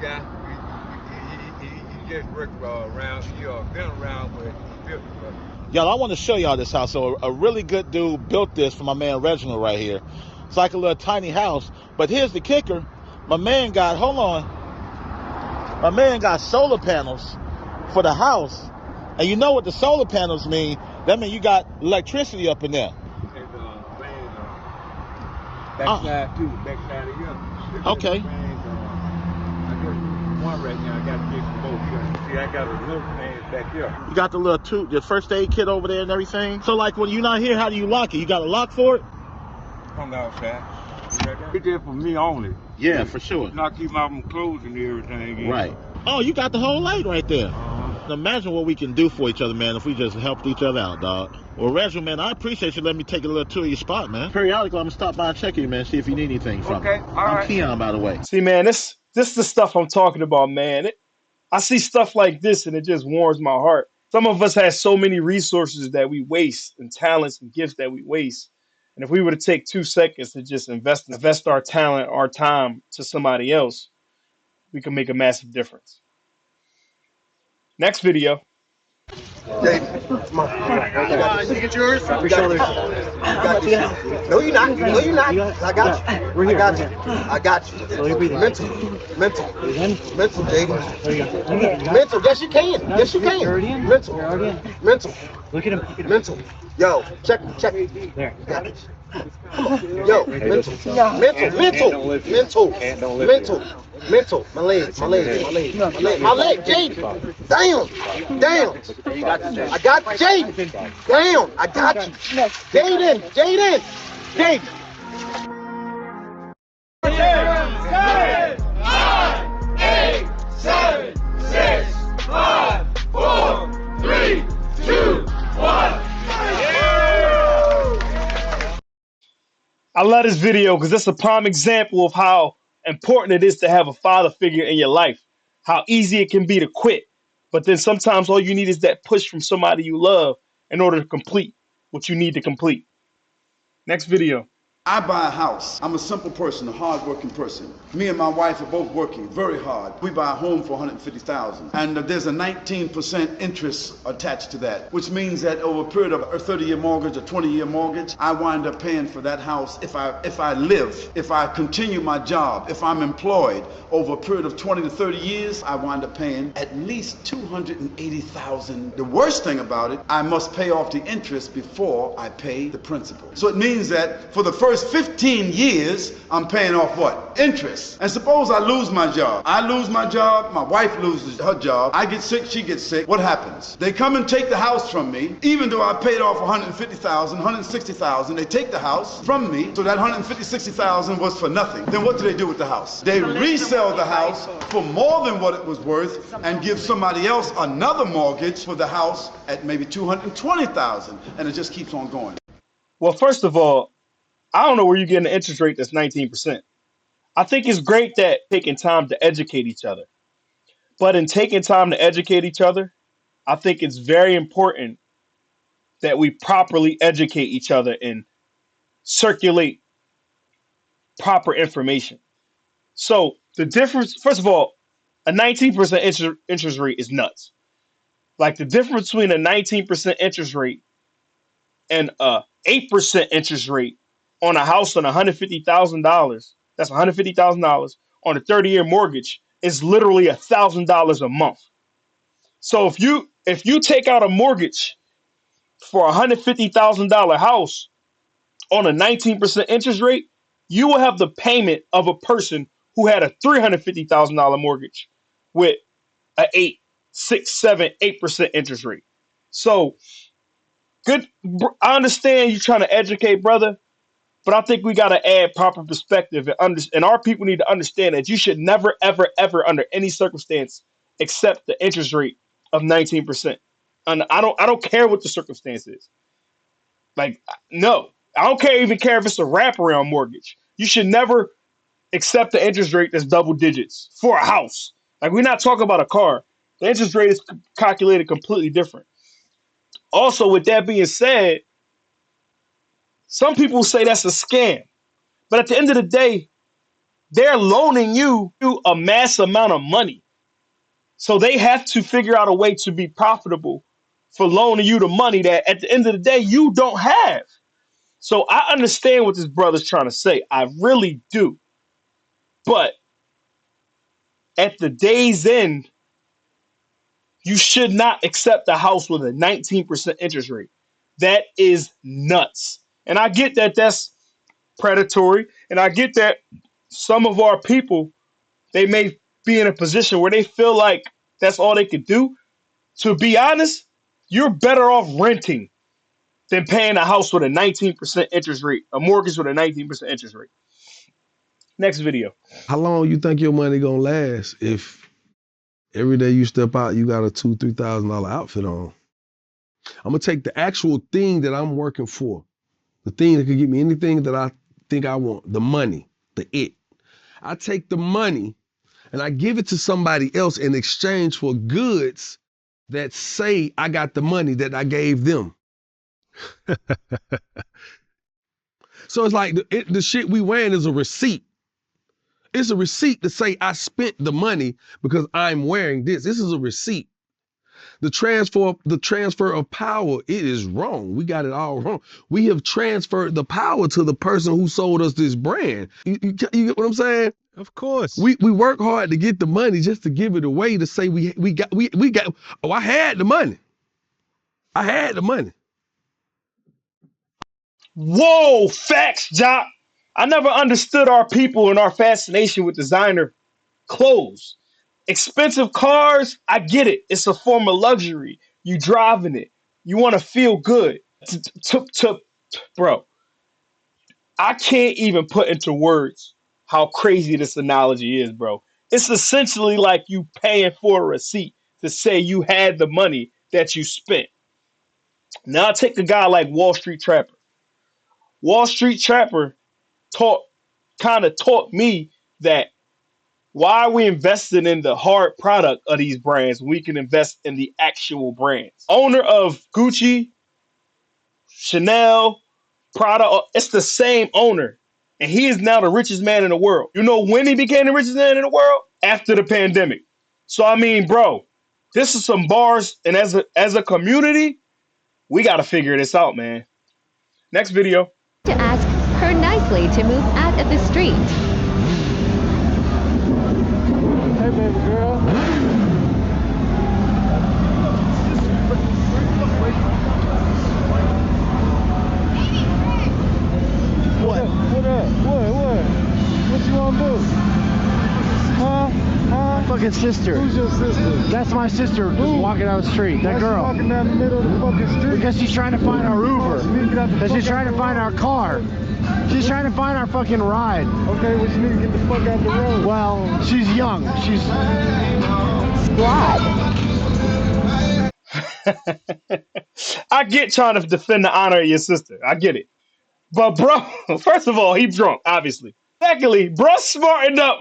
guy. He just worked around. He been around where he built it, brother. Y'all, I want to show y'all this house. So a really good dude built this for my man Reginald right here. It's like a little tiny house. But here's the kicker. My man got, hold on. My man got solar panels for the house. And you know what the solar panels mean? That means you got electricity up in there. And backside too, backside of here. Okay. I got one right now. I got to get some more. See, I got a little thing back here. You got the little the first aid kit over there and everything. So like when you're not here, how do you lock it? You got a lock for it? Come outside. It's there for me only. Yeah, for sure. Not keep my clothes and everything. Right. Oh, you got the whole light right there. Imagine what we can do for each other, man, if we just helped each other out, dog. Well, Reginald, man, I appreciate you letting me take a little tour of your spot, man. Periodically, I'm going to stop by and check you, man, see if you need anything from me. Okay, all right. I'm Keon, by the way. See, man, this is the stuff I'm talking about, man. I see stuff like this, and it just warms my heart. Some of us have so many resources that we waste, and talents and gifts that we waste. And if we were to take 2 seconds to just invest our talent, our time to somebody else, we can make a massive difference. Next video. Hey, come on. You get yours? We got this. No, you're not. No, you're not. I got you. I got you. I got you. Mental, Jaden. Mental. Yes, you can. Yes, you can. Mental. Look at him. Mental. Yo, check. There. Got it. Come on. Yo, mental. My leg, Jaden. Damn. I got Jaden. Damn, I got you. Jaden. 10, 9, 8, 7, 6, 5, 4, 3, 2, 1. I love this video because it's a prime example of how important it is to have a father figure in your life. How easy it can be to quit. But then sometimes all you need is that push from somebody you love in order to complete what you need to complete. Next video. I buy a house. I'm a simple person, a hard-working person. Me and my wife are both working very hard. We buy a home for $150,000, and there's a 19% interest attached to that, which means that over a period of a 30-year mortgage, a 20-year mortgage, I wind up paying for that house if I live, if I continue my job, if I'm employed over a period of 20 to 30 years, I wind up paying at least $280,000. The worst thing about it, I must pay off the interest before I pay the principal. So it means that for the first 15 years, I'm paying off what? Interest. And suppose I lose my job. I lose my job, my wife loses her job, I get sick, she gets sick. What happens? They come and take the house from me, even though I paid off $150,000, $160,000, they take the house from me, so that $150,000, $60,000 was for nothing. Then what do they do with the house? They resell the house for more than what it was worth and give somebody else another mortgage for the house at maybe $220,000, and it just keeps on going. Well, first of all, I don't know where you're getting an interest rate that's 19%. I think it's great that taking time to educate each other. But in taking time to educate each other, I think it's very important that we properly educate each other and circulate proper information. So the difference, first of all, a 19% interest rate is nuts. Like the difference between a 19% interest rate and a 8% interest rate on a house on $150,000, that's $150,000 on a 30-year mortgage, is literally $1,000 a month. So if you take out a mortgage for a $150,000 house on a 19% interest rate, you will have the payment of a person who had a $350,000 mortgage with a 8, 6, 7, 8% interest rate. So good. I understand you trying to educate, brother. But I think we got to add proper perspective and our people need to understand that you should never, ever, ever, under any circumstance, accept the interest rate of 19%. And I don't care what the circumstance is. Like, no, I don't even care if it's a wraparound mortgage. You should never accept the interest rate that's double digits for a house. Like, we're not talking about a car. The interest rate is calculated completely different. Also, with that being said, some people say that's a scam. But at the end of the day, they're loaning you a mass amount of money. So they have to figure out a way to be profitable for loaning you the money that at the end of the day you don't have. So I understand what this brother's trying to say. I really do. But at the day's end, you should not accept a house with a 19% interest rate. That is nuts. And I get that that's predatory. And I get that some of our people, they may be in a position where they feel like that's all they could do. To be honest, you're better off renting than paying a house with a 19% interest rate, a mortgage with a 19% interest rate. Next video. How long you think your money gonna last if every day you step out you got a $2,000-3,000 outfit on? I'm gonna take the actual thing that I'm working for, the thing that could get me anything that I think I want, the money, the it. I take the money and I give it to somebody else in exchange for goods that say I got the money that I gave them. So it's like the shit we wearing is a receipt. It's a receipt to say I spent the money because I'm wearing this. This is a receipt. The transfer of power, it is wrong. We got it all wrong. We have transferred the power to the person who sold us this brand. You get what I'm saying? Of course. We work hard to get the money just to give it away to say we got. Oh, I had the money. I had the money. Whoa, facts, Jock. I never understood our people and our fascination with designer clothes. Expensive cars, I get it. It's a form of luxury. You driving it. You want to feel good. Bro, I can't even put into words how crazy this analogy is, bro. It's essentially like you paying for a receipt to say you had the money that you spent. Now take a guy like Wall Street Trapper. Wall Street Trapper taught me that why are we investing in the hard product of these brands when we can invest in the actual brands? Owner of Gucci, Chanel, Prada, it's the same owner. And he is now the richest man in the world. You know when he became the richest man in the world? After the pandemic. So I mean, bro, this is some bars, and as a community, we gotta figure this out, man. Next video. To ask her nicely to move out of the street. Hey, baby girl. What? What up? What? What you want to do? Huh? Fucking sister. Who's your sister? That's my sister just walking down the street. That Why girl. she walking down the middle of the fucking street? Because she's trying to find our Uber. Because she's trying to find our car. She's trying to find our fucking ride. Okay, well, you need to get the fuck out the road. Well, she's young. She's... Squad. I get trying to defend the honor of your sister. I get it. But bro, first of all, he drunk, obviously. Secondly, bro smartened up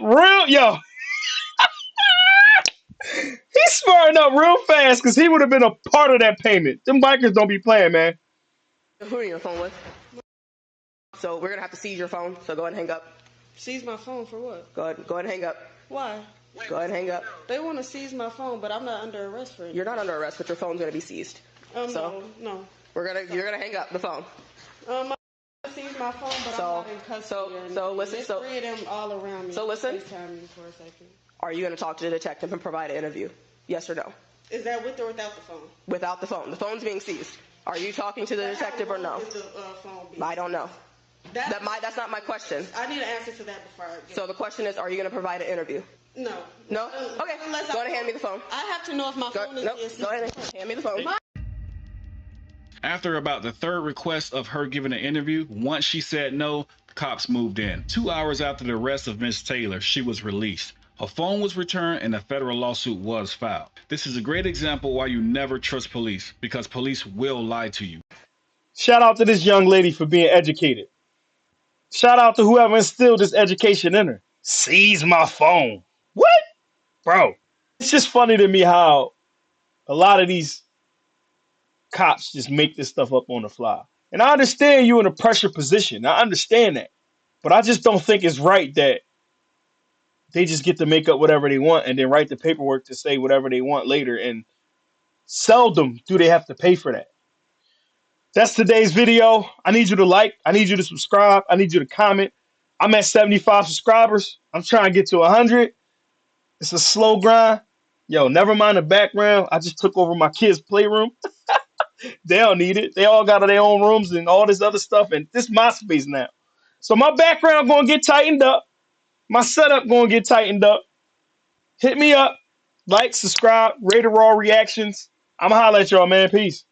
he's smarting up real fast because he would have been a part of that payment. Them bikers don't be playing, man. Who are you on the phone with? So we're gonna have to seize your phone. So go ahead and hang up. Seize my phone for what? Go ahead and hang up. Why? Go ahead and hang up. They want to seize my phone, but I'm not under arrest for it. You're not under arrest, but your phone's gonna be seized. No. You're gonna hang up the phone. I seize my phone, but I'm not in custody. Listen. There's three of them all around me. So listen. FaceTime me for a second. Are you gonna talk to the detective and provide an interview? Yes or no? Is that with or without the phone? Without the phone. The phone's being seized. Are you talking to the detective or no? I don't know. That's not my question. I need an answer to that before I get. So the question is, are you gonna provide an interview? No. No? Okay. Go ahead and hand me the phone. I have to know if my phone is. Go ahead and hand me the phone. After about the third request of her giving an interview, once she said no, cops moved in. 2 hours after the arrest of Miss Taylor, she was released. Her phone was returned and a federal lawsuit was filed. This is a great example why you never trust police, because police will lie to you. Shout out to this young lady for being educated. Shout out to whoever instilled this education in her. Seize my phone. What? Bro, it's just funny to me how a lot of these cops just make this stuff up on the fly. And I understand you in a pressure position. I understand that. But I just don't think it's right that They just get to make up whatever they want and then write the paperwork to say whatever they want later. And seldom do they have to pay for that. That's today's video. I need you to like. I need you to subscribe. I need you to comment. I'm at 75 subscribers. I'm trying to get to 100. It's a slow grind. Yo, never mind the background. I just took over my kids' playroom. They don't need it. They all got their own rooms and all this other stuff. And this is my space now. So my background going to get tightened up. My setup going to get tightened up. Hit me up. Like, subscribe, rate or raw reactions. I'm going to holler at y'all, man. Peace.